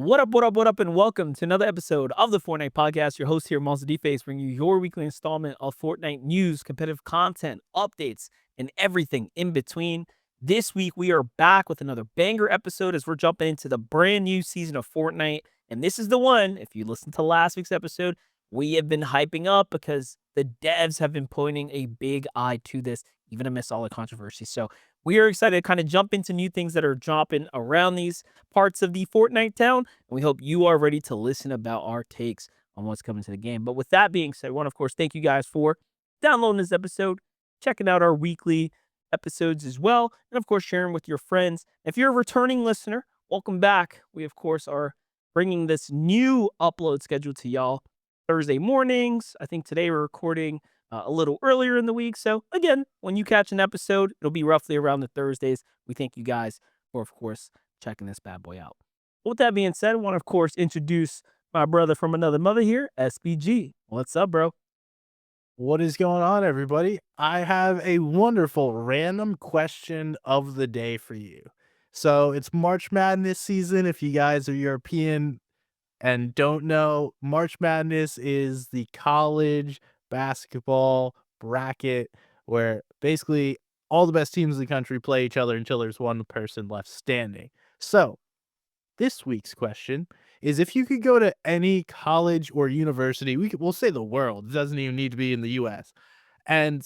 What up, and welcome to another episode of the Fortnite podcast. Your host here, MonsterDface, bringing you your weekly installment of Fortnite news, competitive content, updates, and everything in between. This week, we are back with another banger episode as we're jumping into the brand new season of Fortnite. And this is the one, if you listened to last week's episode, we have been hyping up because the devs have been pointing a big eye to this, even amidst all the controversy. So we are excited to kind of jump into new things that are dropping around these parts of the Fortnite town. And we hope you are ready to listen about our takes on what's coming to the game. But with that being said, I want to, of course, thank you guys for downloading this episode, checking out our weekly episodes as well, and of course, sharing with your friends. If you're a returning listener, welcome back. We, of course, are bringing this new upload schedule to y'all Thursday mornings. I think today we're recording a little earlier in the week. So again, when you catch an episode, it'll be roughly around the Thursdays. We thank you guys for, of course, checking this bad boy out. With that being said, I want to, of course, introduce my brother from another mother here, SBG. What's up, bro? What is going on, everybody? I have a wonderful random question of the day for you. So it's March Madness season. If you guys are European and don't know, March Madness is the college basketball bracket where basically all the best teams in the country play each other until there's one person left standing. So this week's question is if you could go to any college or university, we'll say the world, it doesn't even need to be in the US. And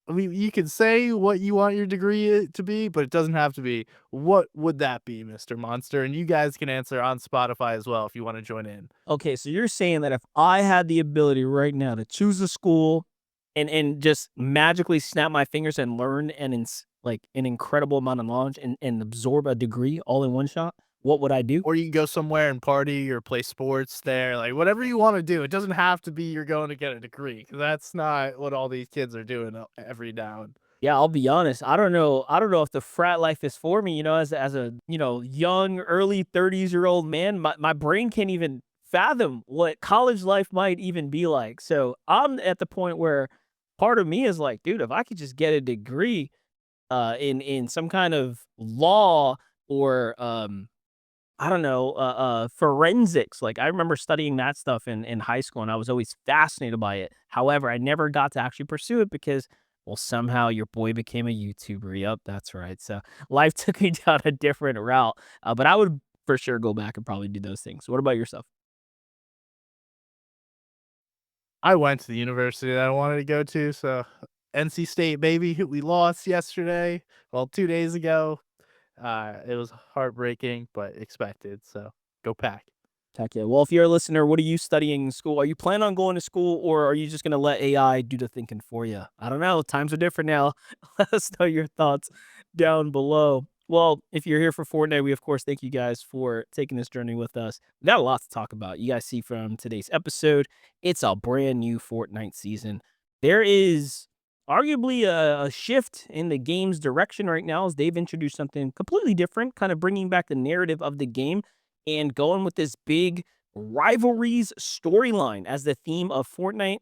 I mean, you can say what you want your degree to be, but it doesn't have to be. What would that be, Mr. Monster? And you guys can answer on Spotify as well if you want to join in. Okay, so you're saying that if I had the ability right now to choose a school and just magically snap my fingers and learn like an incredible amount of knowledge and absorb a degree all in one shot, what would I do? Or you can go somewhere and party or play sports there, like whatever you want to do. It doesn't have to be you're going to get a degree because that's not what all these kids are doing every now and. Yeah, I'll be honest. I don't know. I don't know if the frat life is for me. As a young, early 30s-year-old man, my brain can't even fathom what college life might even be like. So I'm at the point where part of me is like, dude, if I could just get a degree in some kind of law or I don't know, forensics. Like I remember studying that stuff in high school, and I was always fascinated by it. However, I never got to actually pursue it because, well, somehow your boy became a YouTuber. Yep, that's right. So life took me down a different route. But I would for sure go back and probably do those things. What about yourself? I went to the university that I wanted to go to, so NC State, baby. We lost yesterday. Well, 2 days ago. It was heartbreaking, but expected. So go Pack. Heck yeah. Well, if you're a listener, what are you studying in school? Are you planning on going to school, or are you just going to let AI do the thinking for you? I don't know. Times are different now. Let us know your thoughts down below. Well, if you're here for Fortnite, we, of course, thank you guys for taking this journey with us. We got a lot to talk about. You guys see from today's episode, it's a brand new Fortnite season. There is arguably a shift in the game's direction right now as they've introduced something completely different, kind of bringing back the narrative of the game and going with this big rivalries storyline as the theme of Fortnite.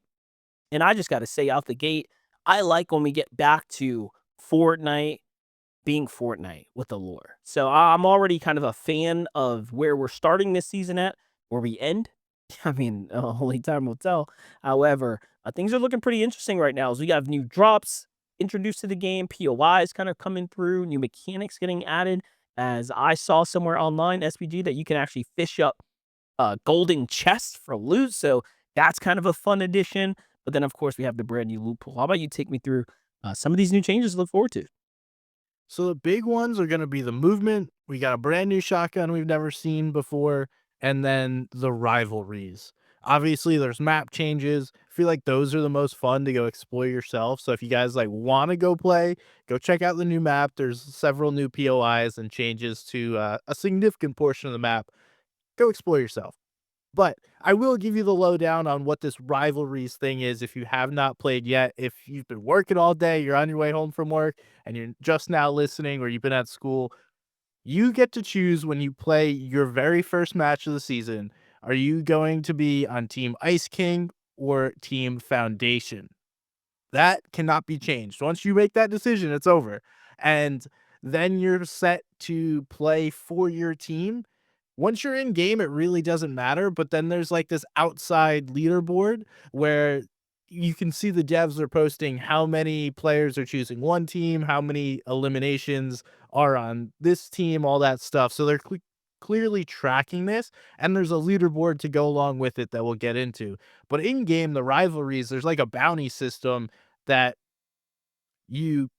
And I just got to say out the gate, I like when we get back to Fortnite being Fortnite with the lore. So I'm already kind of a fan of where we're starting this season at, where we end. I mean, only time will tell. However, things are looking pretty interesting right now as we have new drops introduced to the game, POIs kind of coming through, new mechanics getting added. As I saw somewhere online, SPG, that you can actually fish up golden chests for loot. So that's kind of a fun addition. But then, of course, we have the brand new loot pool. How about you take me through some of these new changes to look forward to? So the big ones are going to be the movement. We got a brand new shotgun we've never seen before, and then the rivalries. Obviously, there's map changes. I feel like those are the most fun to go explore yourself. So if you guys like want to go play, go check out the new map. There's several new POIs and changes to a significant portion of the map. Go explore yourself. But I will give you the lowdown on what this rivalries thing is if you have not played yet. If you've been working all day, you're on your way home from work, and you're just now listening, or you've been at school, you get to choose when you play your very first match of the season. Are you going to be on Team Ice King or Team Foundation? That cannot be changed. Once you make that decision, it's over. And then you're set to play for your team. once you're in game, it really doesn't matter. But then there's like this outside leaderboard where you can see the devs are posting how many players are choosing one team, how many eliminations are on this team, all that stuff. So they're clearly tracking this, and there's a leaderboard to go along with it that we'll get into. But in game, the rivalries, there's like a bounty system that you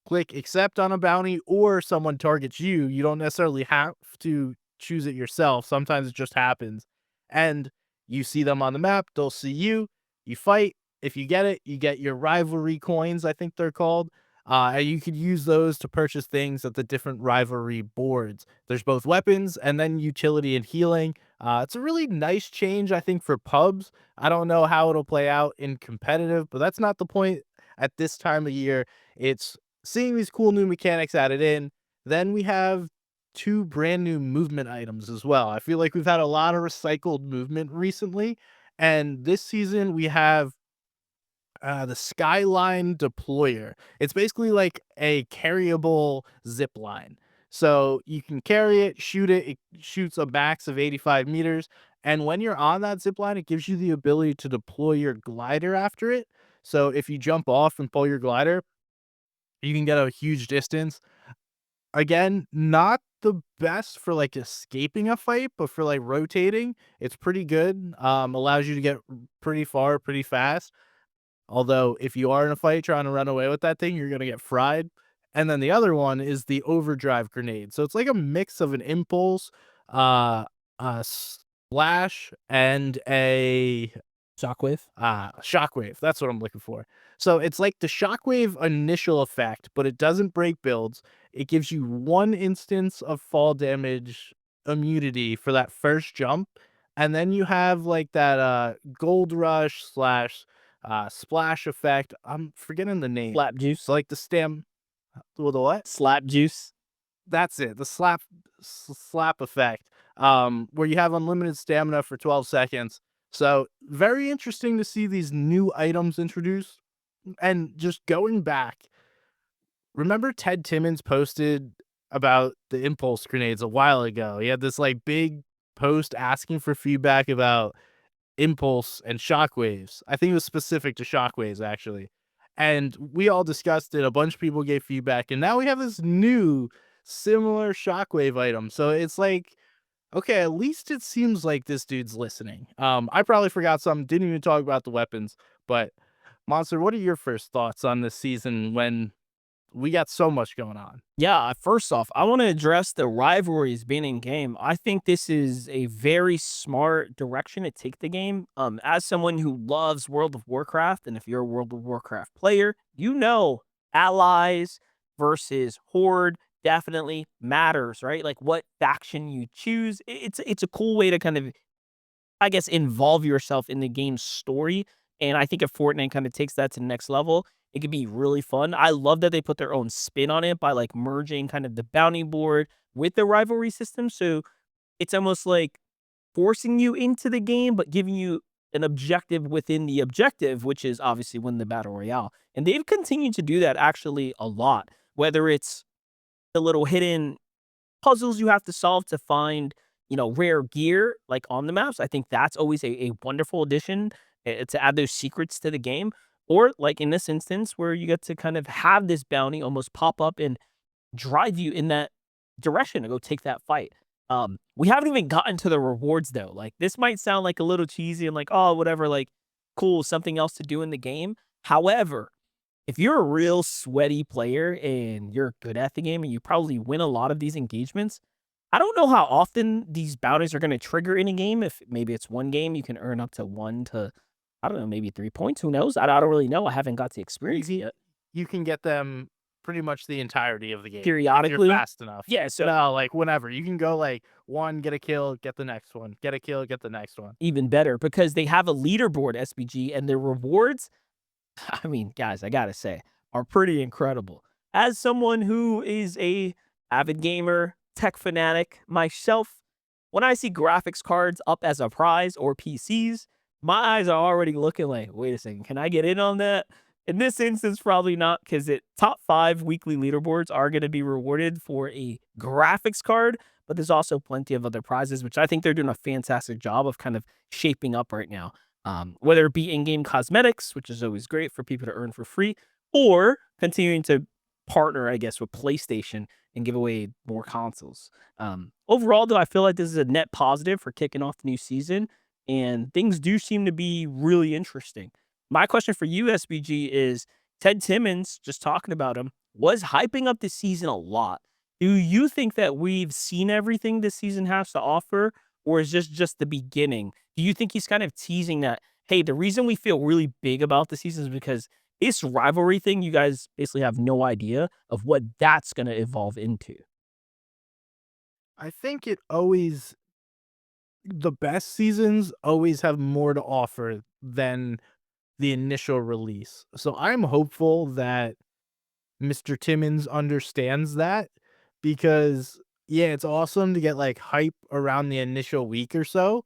click accept on a bounty or someone targets you. You don't necessarily have to choose it yourself. Sometimes it just happens. And you see them on the map, they'll see you, you fight. If you get it, you get your rivalry coins, I think they're called. And you could use those to purchase things at the different rivalry boards. There's both weapons and then utility and healing. It's a really nice change, I think, for pubs. I don't know how it'll play out in competitive, but that's not the point at this time of year. It's seeing these cool new mechanics added in. Then we have two brand new movement items as well. I feel like we've had a lot of recycled movement recently, and this season we have the Skyline Deployer. It's basically like a carryable zip line. So you can carry it, shoot it. It shoots a max of 85 meters. And when you're on that zip line, it gives you the ability to deploy your glider after it. So if you jump off and pull your glider, you can get a huge distance. Again, not the best for, like, escaping a fight, but for, like, rotating, it's pretty good. Allows you to get pretty far pretty fast. Although, if you are in a fight trying to run away with that thing, you're gonna get fried. And then the other one is the overdrive grenade. So it's like a mix of an impulse, uh, a splash, and a Shockwave. shockwave. That's what I'm looking for. So it's like the shockwave initial effect, but it doesn't break builds. It gives you one instance of fall damage immunity for that first jump. And then you have like that gold rush slash splash effect. I'm forgetting the name. Slap So juice. like the stem, well, the what? Slap juice. That's it. The slap effect, where you have unlimited stamina for 12 seconds. So very interesting to see these new items introduced. And just going back, remember Ted Timmons posted about the impulse grenades a while ago. He had this like big post asking for feedback about impulse and shockwaves. I think it was specific to shockwaves actually. And we all discussed it. A bunch of people gave feedback, and now we have this new similar shockwave item. So it's like, okay, at least it seems like this dude's listening. I probably forgot something, didn't even talk about the weapons, but Monster, what are your first thoughts on this season when we got so much going on? Yeah, first off, I want to address the rivalries being in game. I think this is a very smart direction to take the game. As someone who loves World of Warcraft, and if you're a World of Warcraft player, you know allies versus horde definitely matters, right? Like what faction you choose. It's a cool way to kind of, I guess, involve yourself in the game's story. And I think if Fortnite kind of takes that to the next level, it could be really fun. I love that they put their own spin on it by like merging kind of the bounty board with the rivalry system. So it's almost like forcing you into the game, but giving you an objective within the objective, which is obviously win the battle royale. And they've continued to do that actually a lot, whether it's the little hidden puzzles you have to solve to find, rare gear like on the maps. I think that's always a wonderful addition to add those secrets to the game. Or like in this instance where you get to kind of have this bounty almost pop up and drive you in that direction to go take that fight. We haven't even gotten to the rewards though. Like this might sound like a little cheesy and like, oh, whatever, like cool, something else to do in the game. However, if you're a real sweaty player and you're good at the game and you probably win a lot of these engagements, I don't know how often these bounties are going to trigger in a game. If maybe it's one game, you can earn up to one to, I don't know, maybe 3 points. Who knows? I don't really know. I haven't got to You experience it can yet. you can get them pretty much the entirety of the game if you're Periodically. fast enough. Yeah. So No, like whenever. You can go like one, get a kill, get the next one. Get a kill, get the next one. even better because they have a leaderboard SBG and their rewards, I mean, guys, I gotta say, are pretty incredible. As someone who is a avid gamer, tech fanatic myself, when I see graphics cards up as a prize or PCs, my eyes are already looking like, wait a second, can I get in on that? In this instance, probably not, because it top 5 weekly leaderboards are going to be rewarded for a graphics card. but there's also plenty of other prizes, which I think they're doing a fantastic job of kind of shaping up right now. Whether it be in-game cosmetics, which is always great for people to earn for free, or continuing to partner, I guess, with PlayStation and give away more consoles. Overall, though, I feel like this is a net positive for kicking off the new season, and things do seem to be really interesting. My question for you, SBG, is Ted Timmons, just talking about him, was hyping up this season a lot. Do you think that we've seen everything this season has to offer, or is this just the beginning? Do you think he's kind of teasing that, hey, the reason we feel really big about the season is because this rivalry thing, you guys basically have no idea of what that's going to evolve into? I think it always the best seasons always have more to offer than the initial release. So I'm hopeful that Mr. Timmons understands that because yeah, it's awesome to get like hype around the initial week or so,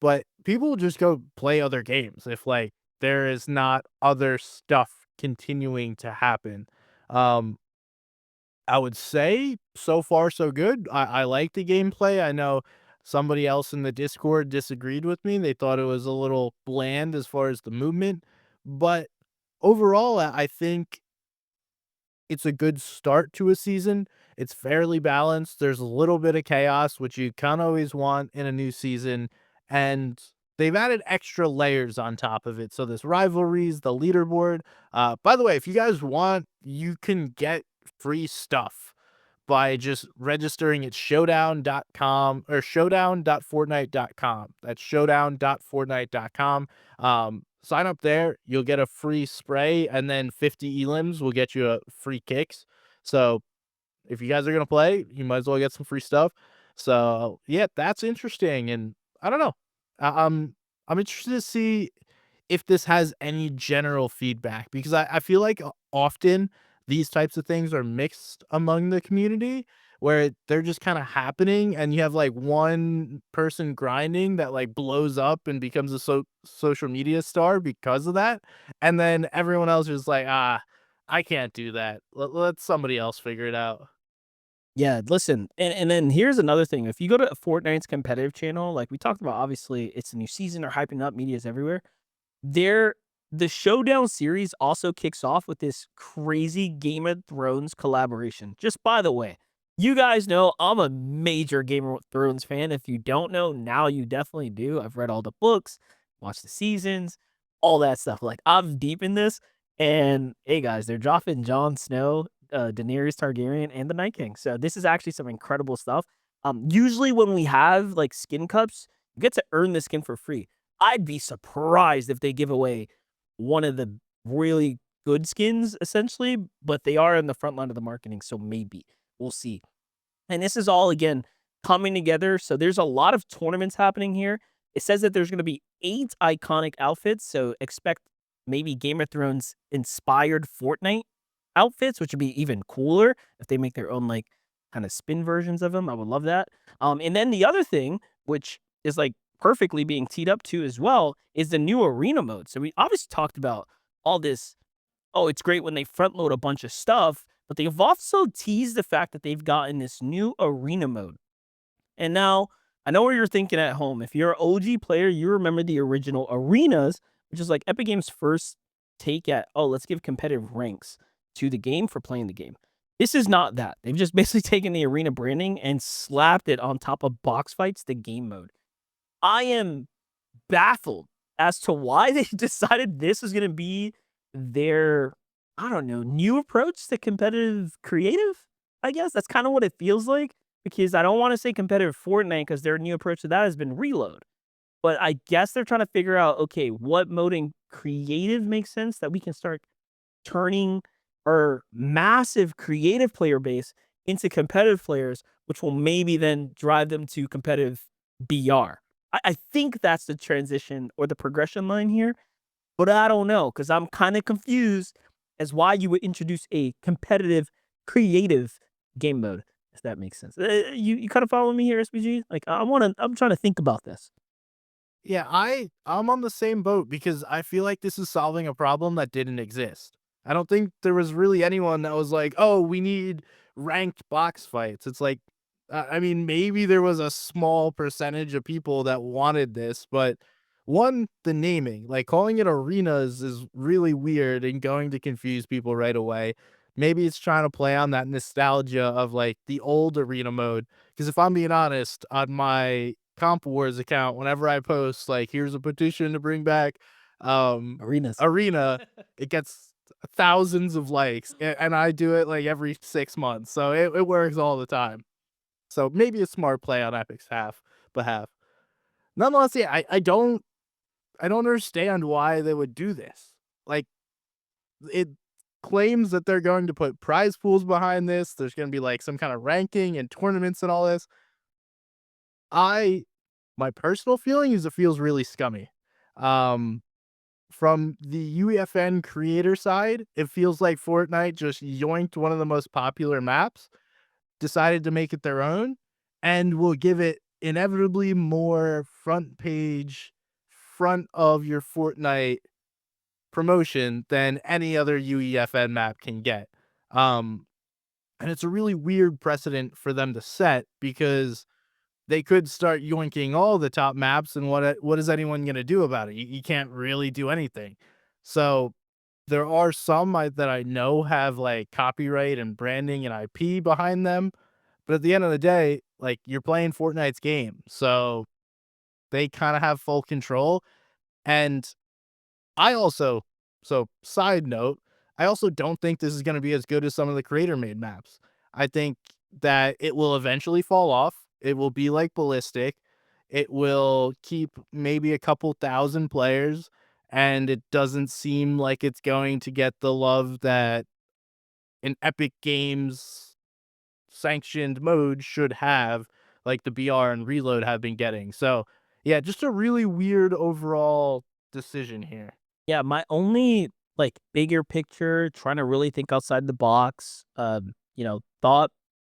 but people just go play other games if like there is not other stuff continuing to happen. Um I would say so far so good. I like the gameplay. I know somebody else in the Discord disagreed with me. They thought it was a little bland as far as the movement, but overall, I think it's a good start to a season. It's fairly balanced. There's a little bit of chaos, which you kind of always want in a new season, and they've added extra layers on top of it. So there's rivalries, the leaderboard. By the way, if you guys want, you can get free stuff by just registering at showdown.com or showdown.fortnite.com. That's showdown.fortnite.com. Sign up there, you'll get a free spray, and then 50 elims will get you a free kicks. So if you guys are gonna play, you might as well get some free stuff. So yeah, that's interesting, and I don't know. I'm interested to see if this has any general feedback because I feel like often these types of things are mixed among the community where they're just kind of happening and you have like one person grinding that like blows up and becomes a social media star because of that, and then everyone else is like, I can't do that. Let somebody else figure it out. Yeah, listen, and then here's another thing. If you go to Fortnite's competitive channel, like we talked about, obviously it's a new season, they're hyping up, media's everywhere. There the Showdown series also kicks off with this crazy Game of Thrones collaboration. Just by the way, you guys know I'm a major Game of Thrones fan. If you don't know, now you definitely do. I've read all the books, watched the seasons, all that stuff. Like, I'm deep in this. And hey, guys, they're dropping Jon Snow, Daenerys Targaryen, and the Night King. So this is actually some incredible stuff. Usually when we have like skin cups, you get to earn the skin for free. I'd be surprised if they give away one of the really good skins, essentially, but they are in the front line of the marketing, so maybe. We'll see. And this is all, again, coming together. So there's a lot of tournaments happening here. It says that there's going to be 8 iconic outfits. So expect maybe Game of Thrones inspired Fortnite outfits, which would be even cooler if they make their own, like, kind of spin versions of them. I would love that. And then the other thing, which is like perfectly being teed up to as well, is the new arena mode. So we obviously talked about all this. Oh, it's great when they front load a bunch of stuff, but they've also teased the fact that they've gotten this new arena mode. And now I know where you're thinking at home. If you're an OG player, you remember the original arenas, which is like Epic Games' first take at, oh, let's give competitive ranks to the game for playing the game. This is not that. They've just basically taken the arena branding and slapped it on top of box fights, the game mode. I am baffled as to why they decided this is gonna be their, I don't know, new approach to competitive creative, I guess. That's kinda what it feels like, because I don't wanna say competitive Fortnite because their new approach to that has been reload. But I guess they're trying to figure out, okay, what mode in creative makes sense that we can start turning our massive creative player base into competitive players, which will maybe then drive them to competitive BR. I think that's the transition or the progression line here, but I don't know because I'm kind of confused as why you would introduce a competitive, creative game mode, if that makes sense. You kind of follow me here, SBG? Like I'm trying to think about this. Yeah, I'm on the same boat because I feel like this is solving a problem that didn't exist. I don't think there was really anyone that was like, "Oh, we need ranked box fights." It's like I mean, maybe there was a small percentage of people that wanted this, but one, the naming, like calling it arenas is really weird and going to confuse people right away. Maybe it's trying to play on that nostalgia of like the old arena mode. Because if I'm being honest, on my Comp Wars account, whenever I post like here's a petition to bring back um Arenas. arena, it gets thousands of likes, and I do it like every 6 months. So it works all the time. So maybe a smart play on Epic's behalf. Nonetheless, yeah, I don't understand why they would do this. Like it claims that they're going to put prize pools behind this. There's going to be like some kind of ranking and tournaments and all this. I My personal feeling is it feels really scummy. Um from the UEFN creator side, it feels like Fortnite just yoinked one of the most popular maps, decided to make it their own, and will give it inevitably more front page, front of your Fortnite promotion than any other UEFN map can get. Um, and it's a really weird precedent for them to set because they could start yoinking all the top maps, and what is anyone going to do about it? You can't really do anything. So there are some that I know have like copyright and branding and IP behind them, but at the end of the day, like you're playing Fortnite's game, so they kind of have full control. And I also, so side note, I also don't think this is going to be as good as some of the creator made maps. I think that it will eventually fall off. It will be like Ballistic. It will keep maybe a couple thousand players, and it doesn't seem like it's going to get the love that an Epic Games sanctioned mode should have, like the BR and Reload have been getting. So, yeah, just a really weird overall decision here. Yeah, my only, like, bigger picture, trying to really think outside the box, thought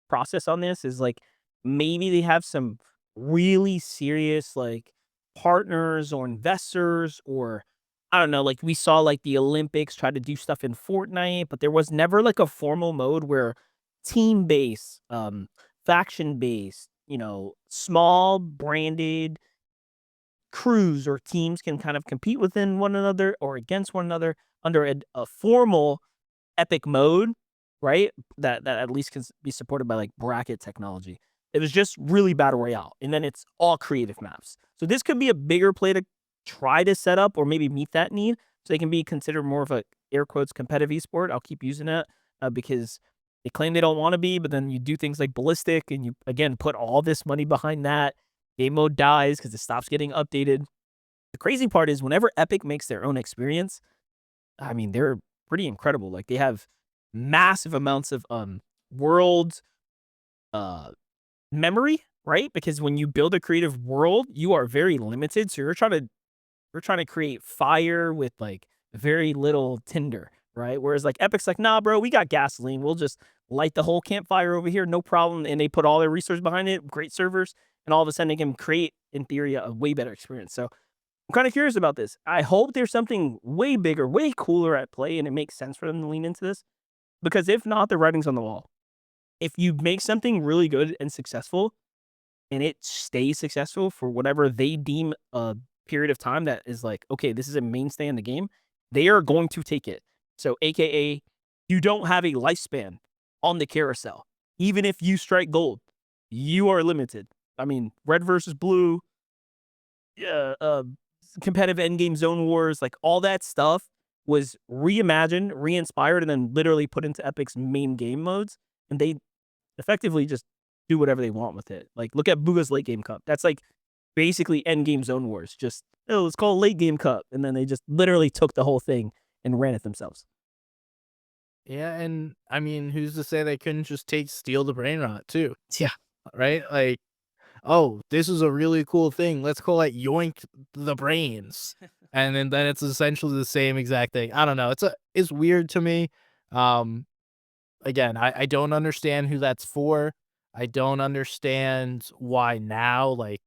process on this is, like, maybe they have some really serious, like, partners or investors or I don't know, like, we saw, like, the Olympics try to do stuff in Fortnite, but there was never, like, a formal mode where team-based, faction-based, small branded crews or teams can kind of compete within one another or against one another under a formal epic mode, right? That at least can be supported by like bracket technology. It was just really battle royale, and then it's all creative maps. So this could be a bigger play to try to set up or maybe meet that need, so they can be considered more of a air quotes competitive esport. I'll keep using it because they claim they don't want to be, but then you do things like ballistic, and you again put all this money behind that. Game mode dies because it stops getting updated. The crazy part is whenever Epic makes their own experience, I mean, they're pretty incredible. Like they have massive amounts of world uh memory, right? Because when you build a creative world, you are very limited. So you're trying to create fire with like very little tinder, right? Whereas like Epic's like, nah, bro, we got gasoline. We'll just light the whole campfire over here, no problem. And they put all their resources behind it, great servers, and all of a sudden they can create, in theory, a way better experience. So I'm kind of curious about this. I hope there's something way bigger, way cooler at play, and it makes sense for them to lean into this. Because if not, the writing's on the wall. If you make something really good and successful, and it stays successful for whatever they deem a period of time that is like, okay, this is a mainstay in the game, they are going to take it. So, AKA, you don't have a lifespan on the carousel. Even if you strike gold, you are limited. I mean, red versus blue, uh, competitive endgame zone wars, like all that stuff was reimagined, re-inspired, and then literally put into Epic's main game modes, and they effectively just do whatever they want with it. Like, look at Bugha's late game cup. That's like basically endgame zone wars. Just oh, it's called late game cup, and then they just literally took the whole thing and ran it themselves. Yeah, and I mean, who's to say they couldn't just take steal the brain rot too, Yeah, right? Like, oh, this is a really cool thing. Let's call it Yoink the Brains. And then it's essentially the same exact thing. I don't know. It's weird to me. Um, Again, I don't understand who that's for. I don't understand why now. Like,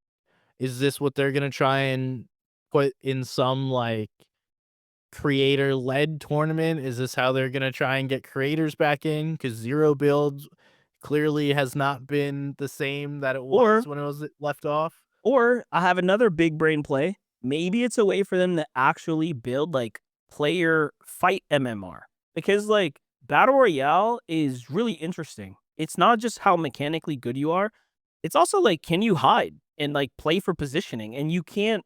is this what they're gonna try and put in some like creator led tournament? Is this how they're gonna try and get creators back in? Because zero builds clearly has not been the same that it was Or when it was left off. Or I have another big brain play. Maybe it's a way for them to actually build like player fight MMR because like battle royale is really interesting. It's not just how mechanically good you are. It's also like can you hide and like play for positioning and you can't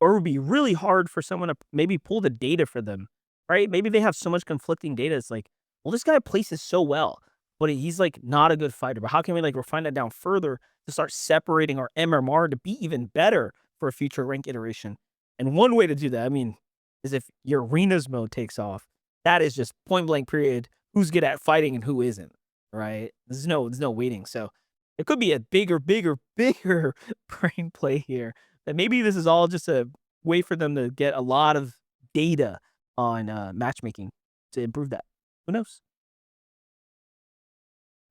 or it would be really hard for someone to maybe pull the data for them, right? Maybe they have so much conflicting data. It's like, well, this guy places so well, but he's like not a good fighter. But how can we like refine that down further to start separating our MMR to be even better for a future rank iteration? And one way to do that, I mean, is if your arenas mode takes off. That is just point blank period. Who's good at fighting and who isn't, right? There's no waiting. So it could be a bigger brain play here that maybe this is all just a way for them to get a lot of data on, matchmaking to improve that. Who knows?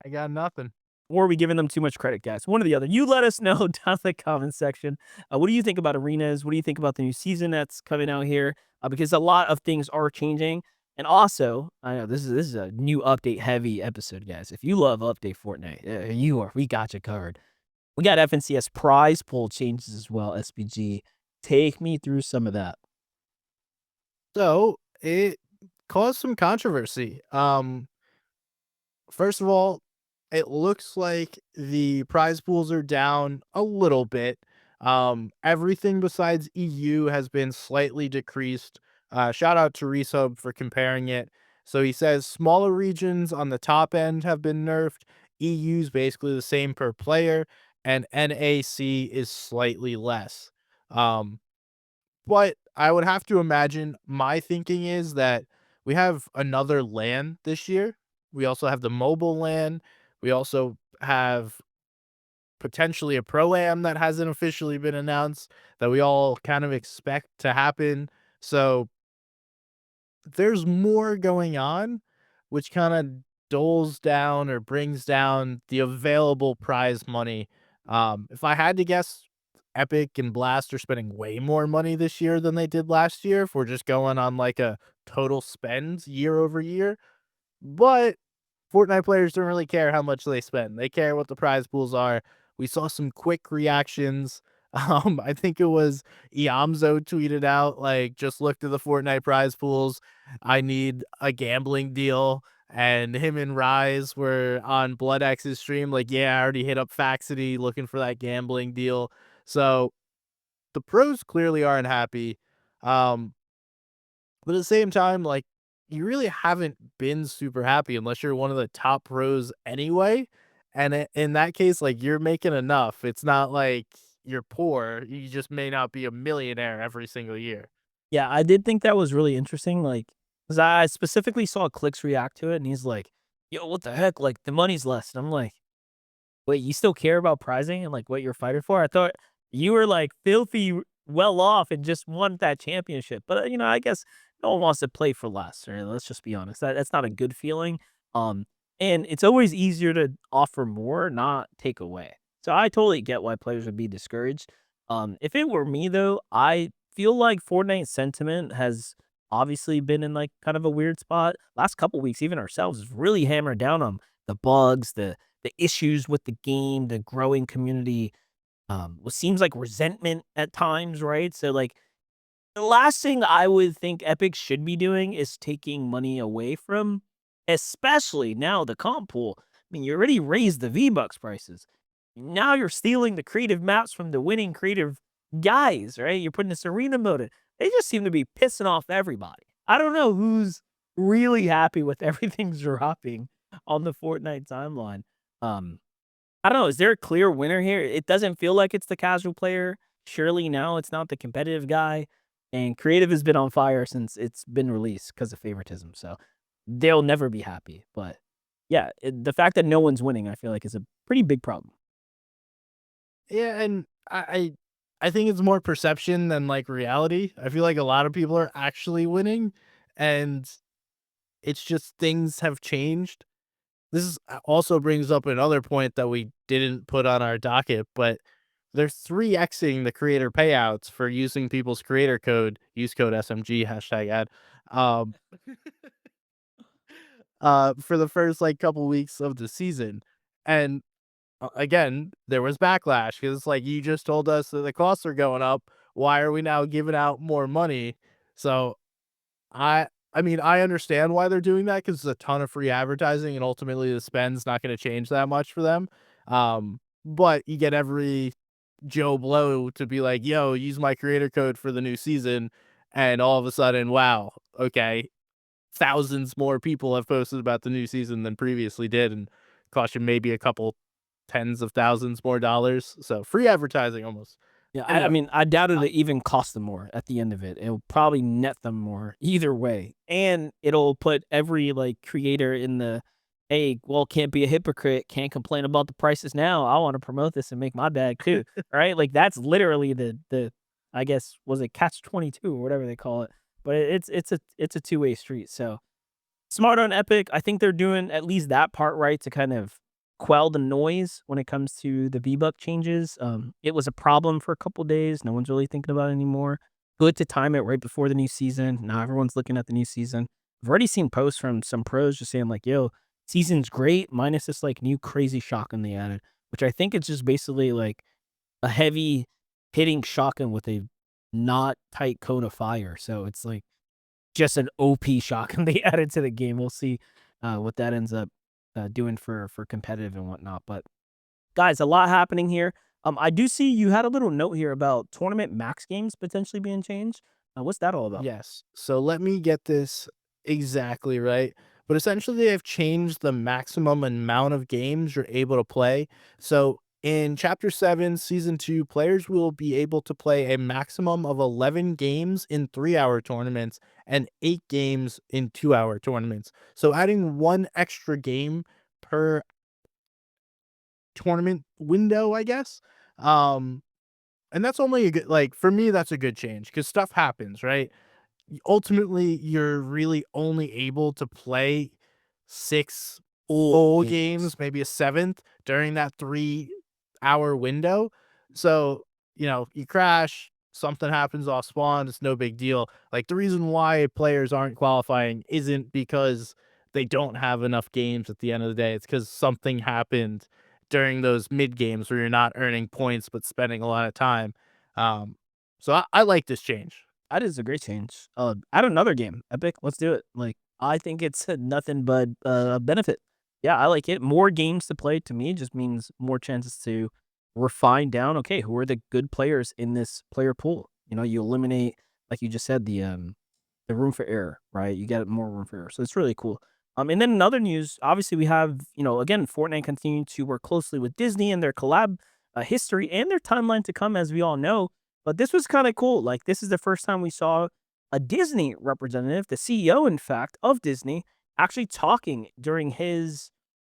I got nothing. Or are we giving them too much credit, guys? One or the other. You let us know down in the comment section. What do you think about arenas? What do you think about the new season that's coming out here? Because a lot of things are changing. And also, I know this is a new update heavy episode, guys. If you love update Fortnite, we got you covered. We got FNCS prize pool changes as well, SPG. Take me through some of that. So it caused some controversy. First of all, it looks like the prize pools are down a little bit. Everything besides EU has been slightly decreased. Shout out to Resub for comparing it. So he says smaller regions on the top end have been nerfed. EU's basically the same per player, and NAC is slightly less. Um, but I would have to imagine my thinking is that we have another LAN this year. We also have the mobile LAN. We also have potentially a pro-am that hasn't officially been announced that we all kind of expect to happen. So there's more going on, which kind of doles down or brings down the available prize money. If I had to guess, Epic and Blast are spending way more money this year than they did last year if we're just going on like a total spend year over year. But Fortnite players don't really care how much they spend. They care what the prize pools are. We saw some quick reactions. I think it was Iamzo tweeted out, like, just look to the Fortnite prize pools. I need a gambling deal. And him and Rise were on BloodX's stream, like, yeah, I already hit up Faxity looking for that gambling deal. So the pros clearly aren't happy. Um, but at the same time, like, you really haven't been super happy unless you're one of the top pros anyway. And in that case, like, you're making enough. It's not like you're poor. You just may not be a millionaire every single year. Yeah, I did think that was really interesting, like, because I specifically saw Clicks react to it, and he's like, "Yo, what the heck? Like, the money's less." And I'm like, "Wait, you still care about prizing and, like, what you're fighting for? I thought you were, like, filthy well off and just won that championship." But, I guess no one wants to play for less, or let's just be honest. That's not a good feeling. Um, and it's always easier to offer more, not take away. So I totally get why players would be discouraged. If it were me, though, I feel like Fortnite sentiment has obviously been in, like, kind of a weird spot. Last couple weeks, even ourselves, has really hammered down on the bugs, the issues with the game, the growing community, what seems like resentment at times, right? So, like, the last thing I would think Epic should be doing is taking money away from, especially now the comp pool. I mean, you already raised the V-Bucks prices. Now you're stealing the creative maps from the winning creative guys, right? You're putting this arena mode in. They just seem to be pissing off everybody. I don't know who's really happy with everything dropping on the Fortnite timeline. Um, I don't know. Is there a clear winner here? It doesn't feel like it's the casual player. Surely now it's not the competitive guy. And creative has been on fire since it's been released because of favoritism. So they'll never be happy. But yeah, the fact that no one's winning, I feel like, is a pretty big problem. Yeah, and I think it's more perception than like reality. I feel like a lot of people are actually winning, and it's just things have changed. This is also brings up another point that we didn't put on our docket, but they're 3xing the creator payouts for using people's creator code, use code SMG, hashtag ad, um, for the first like couple weeks of the season. And again, there was backlash because it's like, you just told us that the costs are going up. Why are we now giving out more money? So I mean, I understand why they're doing that because it's a ton of free advertising, and ultimately the spend's not going to change that much for them. But you get every Joe Blow to be like, "Yo, use my creator code for the new season," and all of a sudden, wow, okay, thousands more people have posted about the new season than previously did, and cost you maybe a couple tens of thousands more dollars. So free advertising almost. Yeah, I Anyway, mean, I doubt uh, it'll even cost them more at the end of it. It'll probably net them more either way, and it'll put every, like, creator in the, "Hey, well, can't be a hypocrite, can't complain about the prices now, I wanna promote this and make my bag too," right? Like, that's literally the I guess, was it catch 22 or whatever they call it, but it's a two-way street, so smart on Epic. I think they're doing at least that part right to kind of quell the noise when it comes to the V-Buck changes. It was a problem for a couple days. No one's really thinking about it anymore. Good to time it right before the new season. Now everyone's looking at the new season. I've already seen posts from some pros just saying like, "Yo, season's great, minus this like new crazy shotgun they added," which I think it's just basically like a heavy hitting shotgun with a not tight cone of fire. So it's like just an OP shotgun they added to the game. We'll see, what that ends up, doing for competitive and whatnot, but, guys, a lot happening here. I do see you had a little note here about tournament max games potentially being changed. What's that all about? yes. So let me get this exactly right. But essentially, they've changed the maximum amount of games you're able to play. So in Chapter 7, Season 2, players will be able to play a maximum of 11 games in 3-hour tournaments and 8 games in 2-hour tournaments. So adding one extra game per tournament window, I guess. Um, and that's only a good, like, for me, that's a good change because stuff happens, right? Ultimately, you're really only able to play 6 All full games. games, maybe a 7th during that 3-hour window. So, you crash, something happens off spawn, it's no big deal. Like, the reason why players aren't qualifying isn't because they don't have enough games at the end of the day, it's because something happened during those mid games where you're not earning points but spending a lot of time. Um, so I like this change. That is a great change. Add another game, Epic, let's do it. Like, I think it's nothing but a benefit. Yeah, I like it. More games to play to me just means more chances to refine down, okay, who are the good players in this player pool? You know, you eliminate, like you just said, the room for error, right? You get more room for error. So it's really cool. And then in other news, obviously we have, again, Fortnite continuing to work closely with Disney and their collab history and their timeline to come, as we all know. But this was kind of cool. Like, this is the first time we saw a Disney representative, the CEO, in fact, of Disney, actually talking during his,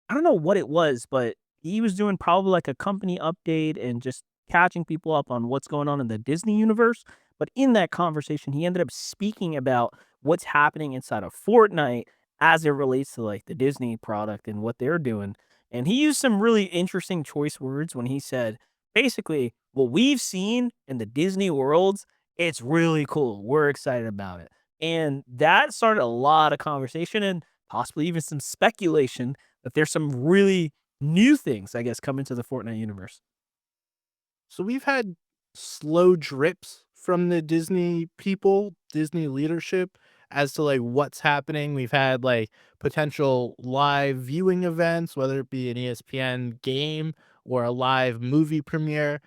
I don't know what it was, but he was doing probably like a company update and just catching people up on what's going on in the Disney universe. But in that conversation, he ended up speaking about what's happening inside of Fortnite as it relates to like the Disney product and what they're doing. And he used some really interesting choice words when he said, basically, what we've seen in the Disney worlds, it's really cool. We're excited about it. And that started a lot of conversation and possibly even some speculation that there's some really new things, I guess, coming to the Fortnite universe. So we've had slow drips from the Disney people, Disney leadership as to like what's happening. We've had like potential live viewing events, whether it be an ESPN game or a live movie premiere.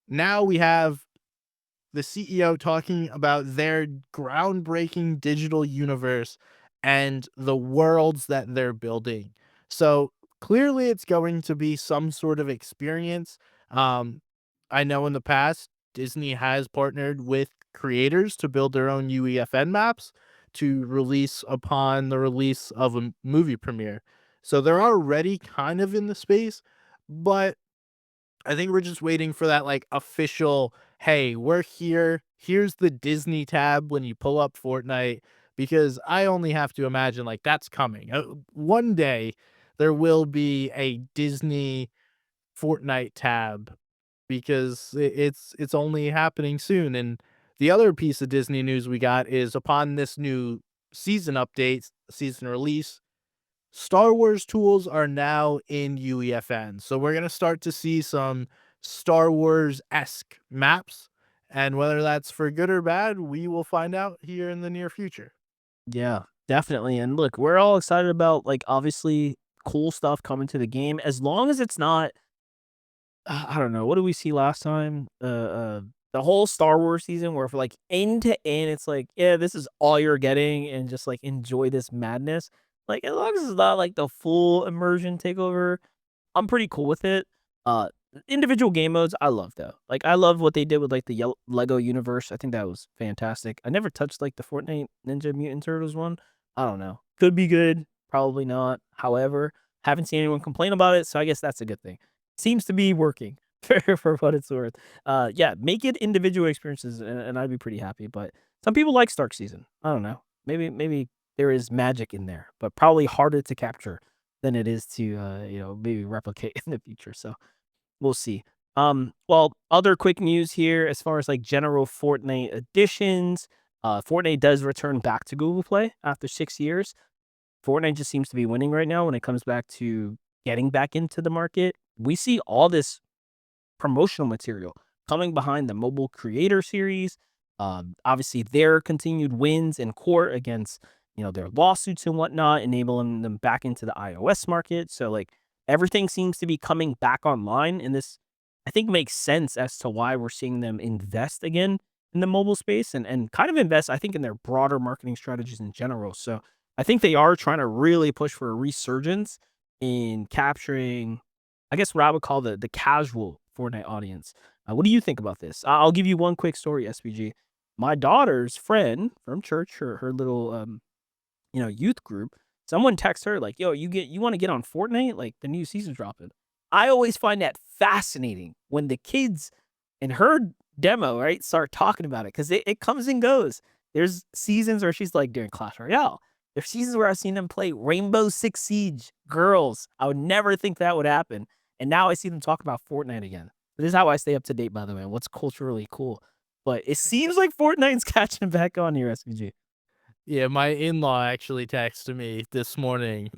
Now we have the CEO talking about their groundbreaking digital universe and the worlds that they're building. So clearly, it's going to be some sort of experience. Um, I know in the past, Disney has partnered with creators to build their own UEFN maps to release upon the release of a movie premiere. So they're already kind of in the space, but I think we're just waiting for that like official, hey, we're here. Here's the Disney tab when you pull up Fortnite because I only have to imagine like that's coming. One day there will be a Disney Fortnite tab because it's only happening soon. And the other piece of Disney news we got is upon this new season update, season release, Star Wars tools are now in UEFN. So we're going to start to see some Star Wars esque maps. And whether that's for good or bad, we will find out here in the near future. Yeah, definitely. And look, we're all excited about like obviously cool stuff coming to the game as long as it's not I don't know, what did we see last time? The whole Star Wars season where for like end to end, it's like, yeah, this is all you're getting and just like enjoy this madness. Like as long as it's not like the full immersion takeover, I'm pretty cool with it. Uh, Individual game modes, I love though. Like I love what they did with like the Lego universe. I think that was fantastic. I never touched like the Fortnite Ninja Mutant Turtles one. I don't know. Could be good, probably not. However, haven't seen anyone complain about it, so I guess that's a good thing. Seems to be working for what it's worth. Yeah, make it individual experiences, and I'd be pretty happy. But some people like Stark Season. I don't know. Maybe there is magic in there, but probably harder to capture than it is to maybe replicate in the future. So we'll see. Well, other quick news here as far as like general Fortnite additions. Fortnite does return back to Google Play after 6 years. Fortnite just seems to be winning right now when it comes back to getting back into the market. We see all this promotional material coming behind the mobile creator series. Obviously, their continued wins in court against their lawsuits and whatnot, enabling them back into the iOS market. So like everything seems to be coming back online, and this I think makes sense as to why we're seeing them invest again in the mobile space and kind of invest, I think, in their broader marketing strategies in general. So I think they are trying to really push for a resurgence in capturing I guess what I would call the casual Fortnite audience. What do you think about this? I'll give you one quick story, SPG. My daughter's friend from church, her little youth group, someone texts her like, "Yo, you want to get on Fortnite? Like the new season's dropping." I always find that fascinating when the kids in her demo, right, start talking about it because it comes and goes. There's seasons where she's like during Clash Royale. There's seasons where I've seen them play Rainbow Six Siege. Girls, I would never think that would happen. And now I see them talk about Fortnite again. This is how I stay up to date, by the way, and what's culturally cool. But it seems like Fortnite's catching back on here, SVG. Yeah, my in-law actually texted me this morning.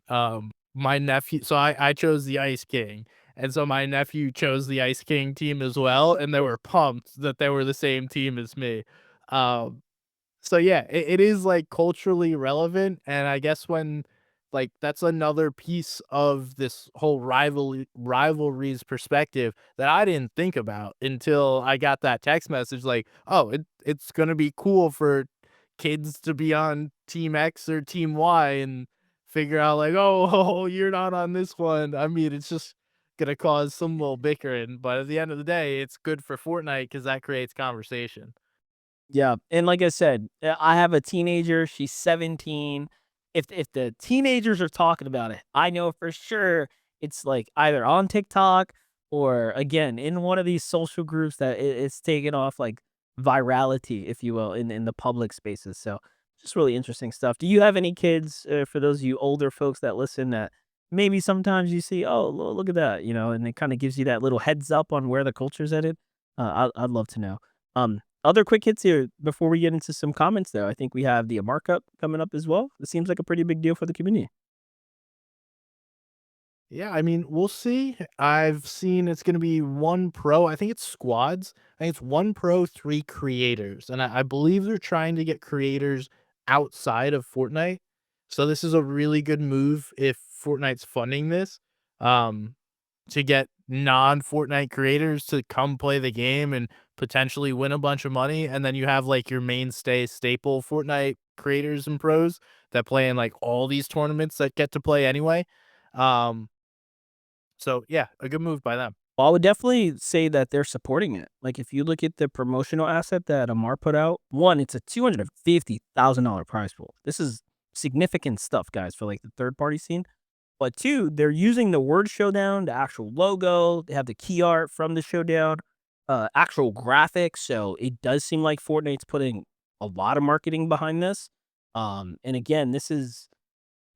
My nephew, so I chose the Ice King, and so my nephew chose the Ice King team as well, and they were pumped that they were the same team as me. Um, so yeah, it is like culturally relevant, and I guess when like that's another piece of this whole rivalries perspective that I didn't think about until I got that text message like, oh, it's gonna be cool for kids to be on team X or team Y and figure out like, oh, you're not on this one. I mean, it's just gonna cause some little bickering, but at the end of the day, it's good for Fortnite because that creates conversation. Yeah, and like I said, I have a teenager, she's 17. If the teenagers are talking about it, I know for sure it's, like, either on TikTok or, again, in one of these social groups that it's taken off, like, virality, if you will, in the public spaces, so just really interesting stuff. Do you have any kids, for those of you older folks that listen that maybe sometimes you see, "Oh, look at that," and it kinda gives you that little heads up on where the culture's headed? I'd love to know. Other quick hits here before we get into some comments, though. I think we have the markup coming up as well. It seems like a pretty big deal for the community. Yeah, I mean, we'll see. I've seen it's going to be one pro. I think it's squads. I think it's one pro, three creators. And I believe they're trying to get creators outside of Fortnite. So this is a really good move if Fortnite's funding this um, to get non Fortnite creators to come play the game and potentially win a bunch of money. And then you have like your mainstay staple Fortnite creators and pros that play in like all these tournaments that get to play anyway. Um, so yeah, a good move by them. Well, I would definitely say that they're supporting it. Like, if you look at the promotional asset that Amar put out, one, it's a $250,000 prize pool. This is significant stuff, guys, for like the third party scene. But two, they're using the word showdown, the actual logo. They have the key art from the showdown, actual graphics. So it does seem like Fortnite's putting a lot of marketing behind this. And again, this is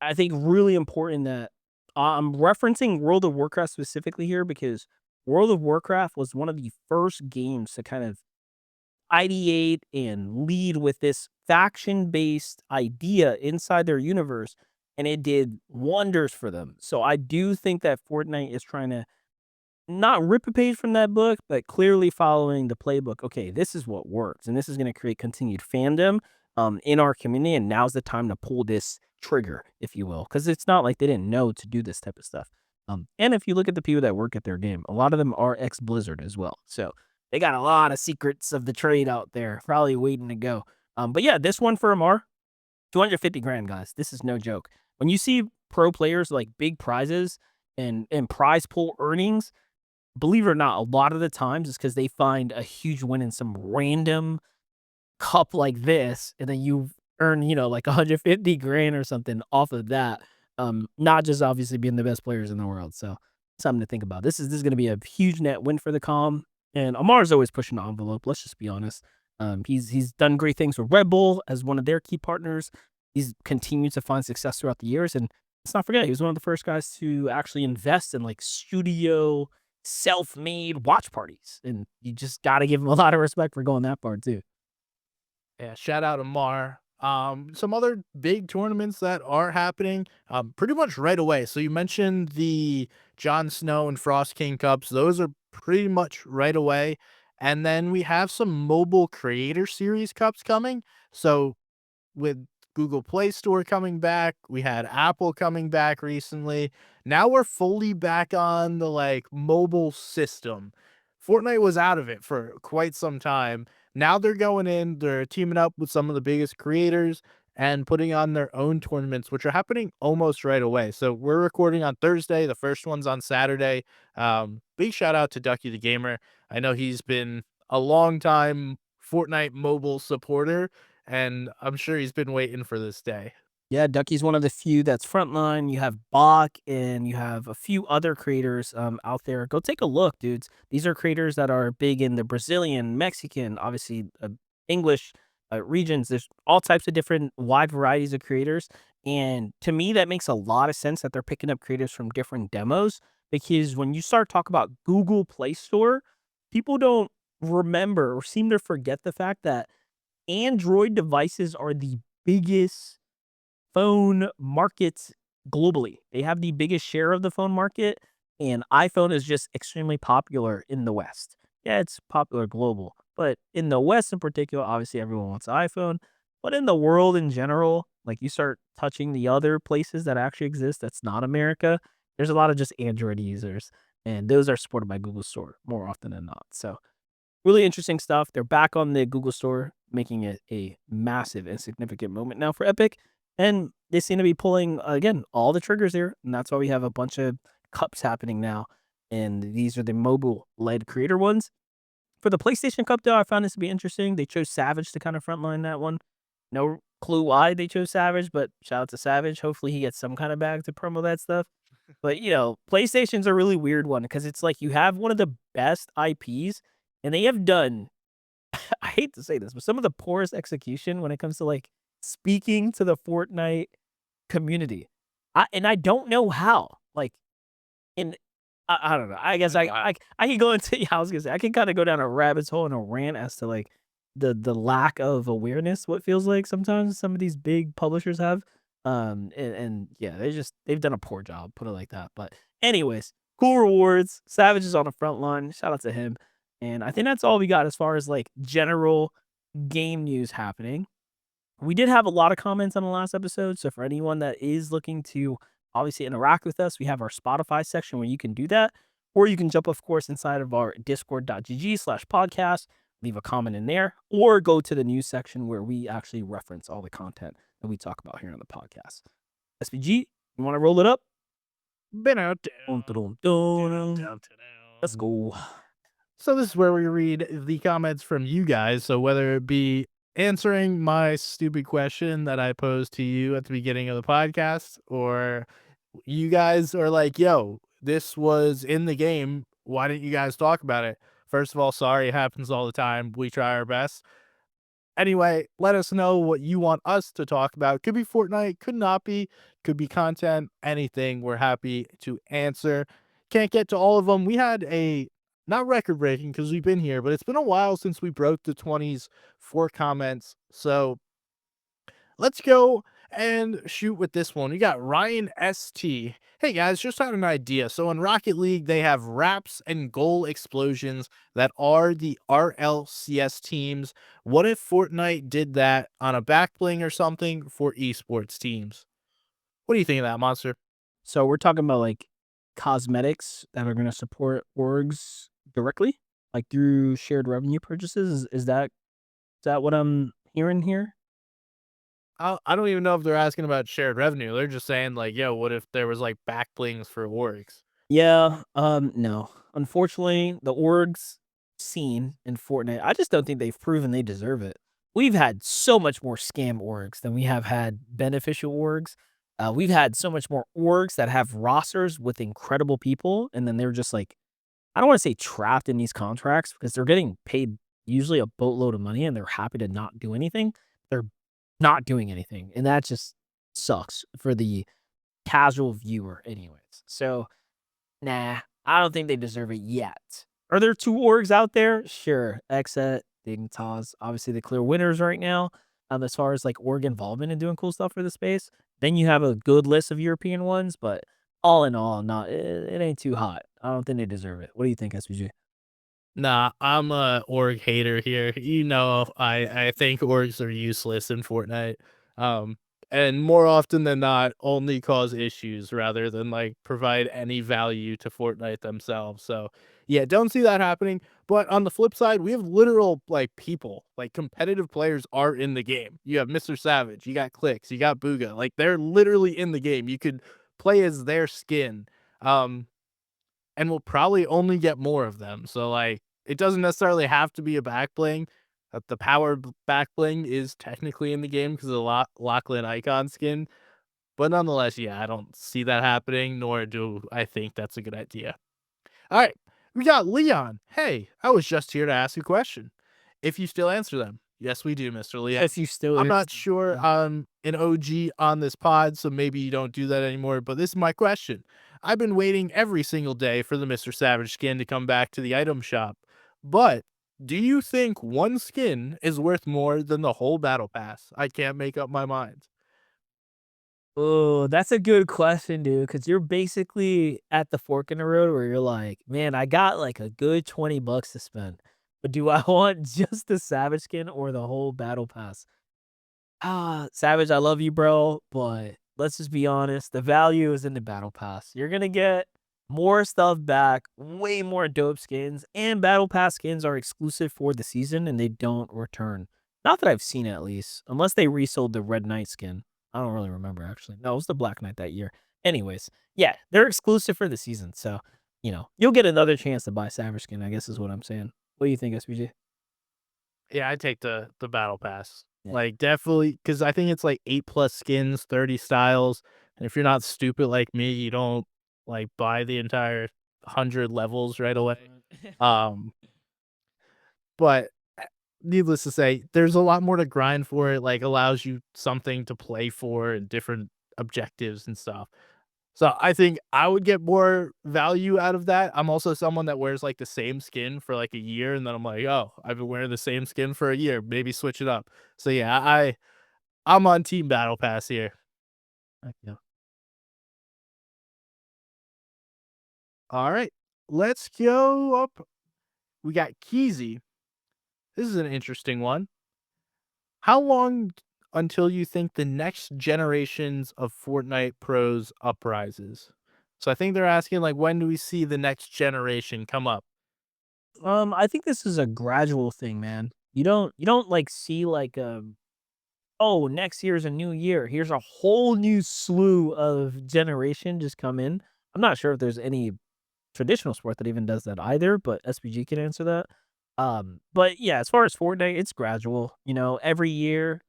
I think really important that I'm referencing World of Warcraft specifically here because World of Warcraft was one of the first games to kind of ideate and lead with this faction based idea inside their universe. and it did wonders for them. So I do think that Fortnite is trying to not rip a page from that book, but clearly following the playbook. Okay, this is what works, and this is going to create continued fandom in our community. And now's the time to pull this trigger, if you will, because it's not like they didn't know to do this type of stuff. And if you look at the people that work at their game, a lot of them are ex Blizzard as well. So they got a lot of secrets of the trade out there, probably waiting to go. But yeah, this one for Amar, 250 grand, guys. This is no joke. When you see pro players like big prizes and prize pool earnings, believe it or not, a lot of the times it's because they find a huge win in some random cup like this, and then you earn, like 150 grand or something off of that. Not just obviously being the best players in the world. So something to think about. This is going to be a huge net win for the calm. And Amar's always pushing the envelope. Let's just be honest. He's done great things with Red Bull as one of their key partners. He's continued to find success throughout the years, and let's not forget he was one of the first guys to actually invest in like studio self-made watch parties, and you just got to give him a lot of respect for going that far too. Yeah, shout out to Mar. Some other big tournaments that are happening, pretty much right away. So you mentioned the Jon Snow and Frost King Cups. Those are pretty much right away. And then we have some mobile creator series cups coming. So with Google Play Store coming back, we had Apple coming back recently. Now we're fully back on the like mobile system. Fortnite was out of it for quite some time. Now they're going in, they're teaming up with some of the biggest creators and putting on their own tournaments, which are happening almost right away. So we're recording on Thursday. The first one's on Saturday. Big shout out to Ducky the Gamer. I know he's been a long time Fortnite mobile supporter, and I'm sure he's been waiting for this day. Yeah, Ducky's one of the few that's frontline. You have Bach and you have a few other creators out there. Go take a look, dudes. These are creators that are big in the Brazilian, Mexican, obviously English regions. There's all types of different wide varieties of creators. And to me, that makes a lot of sense that they're picking up creators from different demos, because when you start talking about Google Play Store, people don't remember or seem to forget the fact that Android devices are the biggest phone markets globally. They have the biggest share of the phone market, and iPhone is just extremely popular in the West. Yeah, it's popular global, but in the West in particular, obviously everyone wants an iPhone. But in the world in general, like you start touching the other places that actually exist that's not America, there's a lot of just Android users, and those are supported by Google Store more often than not. So really interesting stuff. They're back on the Google Store, making it a massive and significant moment now for Epic. And they seem to be pulling, again, all the triggers here. And that's why we have a bunch of cups happening now. And these are the mobile led creator ones. For the PlayStation Cup, though, I found this to be interesting. They chose Savage to kind of frontline that one. No clue why they chose Savage, but shout out to Savage. Hopefully he gets some kind of bag to promo that stuff. But, PlayStation's a really weird one because it's like you have one of the best IPs, and they have done, I hate to say this, but some of the poorest execution when it comes to like speaking to the Fortnite community. I don't know how. Like, in I don't know. I guess I can go into yeah, I was gonna say I can kind of go down a rabbit hole and a rant as to like the lack of awareness. What feels like sometimes some of these big publishers have. And yeah, they've done a poor job. Put it like that. But anyways, cool rewards. Savage is on the front line. Shout out to him. And I think that's all we got as far as like general game news happening. We did have a lot of comments on the last episode, so for anyone that is looking to obviously interact with us, we have our Spotify section where you can do that, or you can jump, of course, inside of our discord.gg/podcast, leave a comment in there, or go to the news section where we actually reference all the content that we talk about here on the podcast. SPG, you want to roll it up? Been out Dun, down, dun, dun, dun. down, Let's down. go. So this is where we read the comments from you guys. So whether it be answering my stupid question that I posed to you at the beginning of the podcast, or you guys are like, yo, this was in the game. Why didn't you guys talk about it? First of all, sorry, it happens all the time. We try our best. Anyway, let us know what you want us to talk about. Could be Fortnite, could not be, could be content, anything. We're happy to answer. Can't get to all of them. We had a not record breaking because we've been here, but it's been a while since we broke the 20s for comments. So let's go And shoot with this one. We got Ryan ST. Hey guys, just had an idea. So in Rocket League, they have wraps and goal explosions that are the RLCS teams. What if Fortnite did that on a back bling or something for esports teams? What do you think of that, Monster? So we're talking about like cosmetics that are going to support orgs directly, like through shared revenue purchases. Is that what I'm hearing here? I don't even know if they're asking about shared revenue. They're just saying like, yo, what if there was like back blings for orgs? Yeah, no. Unfortunately, the orgs scene in Fortnite, I just don't think they've proven they deserve it. We've had so much more scam orgs than we have had beneficial orgs. We've had so much more orgs that have rosters with incredible people, and then they're just like, I don't want to say trapped in these contracts because they're getting paid usually a boatload of money and they're happy to not do anything. They're not doing anything, and that just sucks for the casual viewer, anyways. So, nah, I don't think they deserve it yet. Are there 2 orgs out there? Sure. Exet, Dignitas, obviously the clear winners right now, as far as, like, org involvement and doing cool stuff for the space. Then you have a good list of European ones, but all in all, not it ain't too hot. I don't think they deserve it. What do you think, SPG? Nah, I'm a org hater here. You know, I think orgs are useless in Fortnite. Um, and more often than not, only cause issues rather than like provide any value to Fortnite themselves. So yeah, don't see that happening. But on the flip side, we have literal like people, like competitive players are in the game. You have Mr. Savage, you got Clicks, you got Booga. Like they're literally in the game. You could play as their skin. Um, and we'll probably only get more of them. So like it doesn't necessarily have to be a back bling. The power back bling is technically in the game because of the Lachlan icon skin. But nonetheless, yeah, I don't see that happening, nor do I think that's a good idea. All right, we got Leon. Hey, I was just here to ask a question. If you still answer them, yes, we do, Mr. Leon. Yes, you still I'm not answer. sure Yeah. I'm an OG on this pod, so maybe you don't do that anymore, but this is my question. I've been waiting every single day for the Mr. Savage skin to come back to the item shop, but do you think one skin is worth more than the whole battle pass? I can't make up my mind. Oh, that's a good question, dude. Because 'cause you're basically at the fork in the road where you're like, "Man, I got, like, a good 20 bucks to spend, but do I want just the Savage skin or the whole battle pass?" Savage, I love you, bro, but let's just be honest, the value is in the battle pass. You're gonna get more stuff back, way more dope skins, and battle pass skins are exclusive for the season and they don't return. Not that I've seen at least, unless they resold the Red Knight skin. I don't really remember actually. No, it was the Black Knight that year. Anyways, yeah, they're exclusive for the season, so you'll get another chance to buy Savage skin, I guess is what I'm saying. What do you think, SPG? Yeah, I take the battle pass. Yeah. Like definitely because I think it's like 8 plus skins, 30 styles. And if you're not stupid like me, you don't like buy the entire 100 levels right away. Um, but needless to say, there's a lot more to grind for. It like allows you something to play for and different objectives and stuff. So I think I would get more value out of that. I'm also someone that wears like the same skin for like a year, and then I'm like, oh, I've been wearing the same skin for a year. Maybe switch it up. So yeah, I'm on Team Battle Pass here. Heck yeah. All right, let's go up. We got Keezy. This is an interesting one. How long until you think the next generations of Fortnite pros uprises? So I think they're asking like when do we see the next generation come up? I think this is a gradual thing, man. You don't like see like oh, next year's a new year. Here's a whole new slew of generation just come in. I'm not sure if there's any traditional sport that even does that either, but SPG can answer that. But yeah, as far as Fortnite, it's gradual. Every year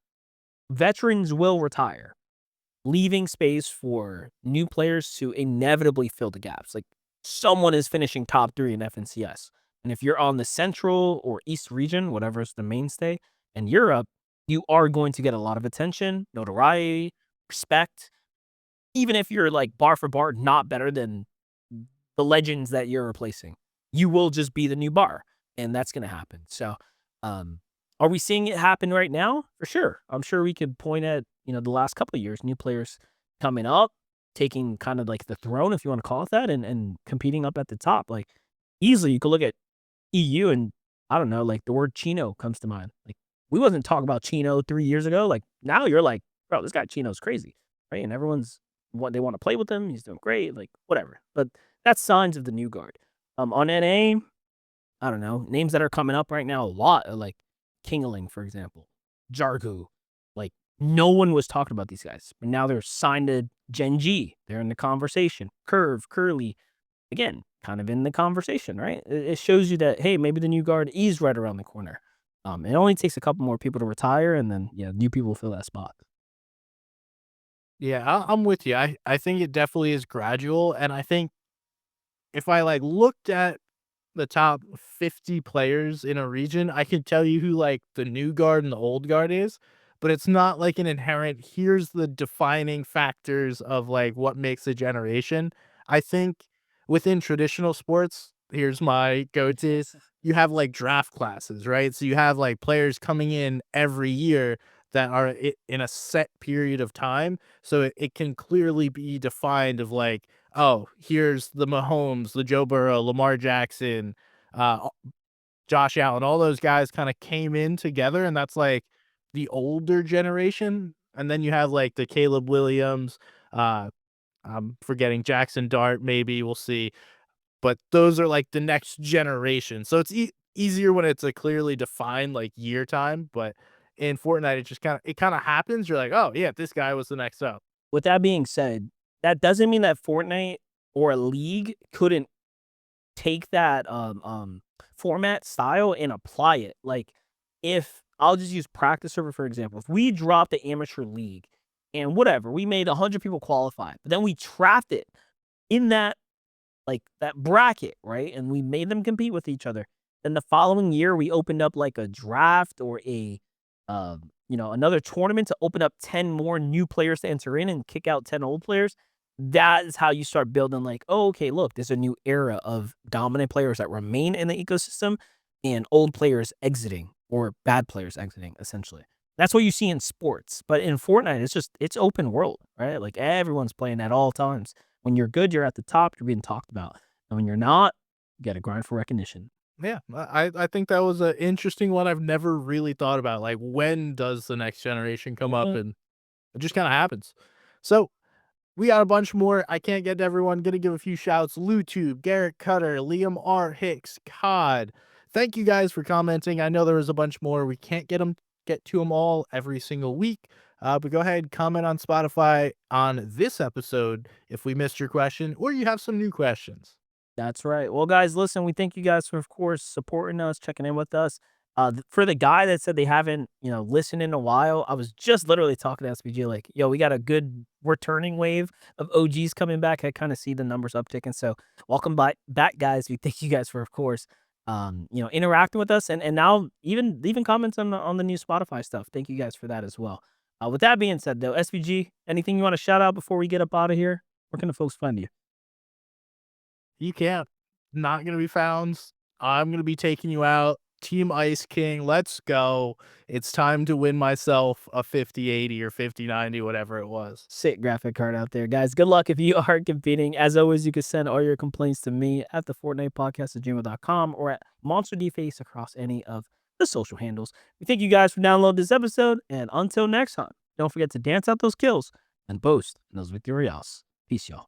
veterans will retire, leaving space for new players to inevitably fill the gaps. Like someone is finishing top 3 in FNCS. And if you're on the central or east region, whatever is the mainstay, in Europe, you are going to get a lot of attention, notoriety, respect, even if you're like bar for bar, not better than the legends that you're replacing. You will just be the new bar, and that's going to happen. So, um, are we seeing it happen right now? For sure. I'm sure we could point at, the last couple of years, new players coming up, taking kind of like the throne, if you want to call it that, and competing up at the top. Like easily, you could look at EU and I don't know, like the word Chino comes to mind. Like we wasn't talking about Chino 3 years ago. Like now you're like, bro, this guy Chino's crazy, right? And everyone's what they want to play with him. He's doing great, like whatever. But that's signs of the new guard. On NA, I don't know, names that are coming up right now a lot are like Kingling, for example, Jargu. Like no one was talking about these guys, but now they're signed to Gen G. They're in the conversation. Curve, Curly, again, kind of in the conversation, right? It shows you that hey, maybe the new guard is right around the corner. It only takes a couple more people to retire, and then yeah, new people fill that spot. Yeah, I'm with you. I think it definitely is gradual, and I think if I like looked at the top 50 players in a region, I can tell you who like the new guard and the old guard is, but it's not like an inherent here's the defining factors of like what makes a generation. I think within traditional sports, here's my go-to, you have like draft classes, right? So you have like players coming in every year that are in a set period of time. So it can clearly be defined of like, oh, here's the Mahomes, the Joe Burrow, Lamar Jackson, uh, Josh Allen, all those guys kind of came in together, and that's like the older generation. And then you have like the Caleb Williams, uh, I'm forgetting Jackson Dart, maybe we'll see, but those are like the next generation. So it's easier when it's a clearly defined like year time. But in Fortnite, it kind of happens. You're like, oh yeah, this guy was the next up. With that being said, that doesn't mean that Fortnite or a league couldn't take that format style and apply it. Like if I'll just use practice server for example. If we dropped the amateur league and whatever, we made 100 people qualify, but then we trapped it in that like that bracket, right? And we made them compete with each other. Then the following year, we opened up like a draft or another tournament to open up 10 more new players to enter in and kick out 10 old players. That is how you start building like, oh, okay, look, there's a new era of dominant players that remain in the ecosystem and old players exiting or bad players exiting, essentially. That's what you see in sports. But in Fortnite, it's open world, right? Like everyone's playing at all times. When you're good, you're at the top, you're being talked about. And when you're not, you gotta grind for recognition. Yeah, I think that was an interesting one. I've never really thought about like when does the next generation come up, Mhm. and it just kind of happens. So we got a bunch more. I can't get to everyone. Gonna give a few shouts. LuTube, Garrett Cutter, Liam R. Hicks, Cod. Thank you guys for commenting. I know there was a bunch more. We can't get to them all every single week. But go ahead, comment on Spotify on this episode if we missed your question or you have some new questions. That's right. Well, guys, listen, we thank you guys for, of course, supporting us, checking in with us. For the guy that said they haven't, listened in a while, I was just literally talking to SPG like, yo, we got a good returning wave of OGs coming back. I kind of see the numbers upticking. So welcome back, guys. We thank you guys for, of course, interacting with us and now even leaving comments on the new Spotify stuff. Thank you guys for that as well. With that being said, though, SPG, anything you want to shout out before we get up out of here? Where can the folks find you? You can't. Not gonna be found. I'm gonna be taking you out. Team Ice King, let's go. It's time to win myself a 5080 or 5090, whatever it was. Sick graphic card out there, guys. Good luck if you are competing. As always, you can send all your complaints to me at the Fortnite podcast at gmail.com or at MonsterDface across any of the social handles. We thank you guys for downloading this episode, and until next time, don't forget to dance out those kills and boast in those victorias. Peace, y'all.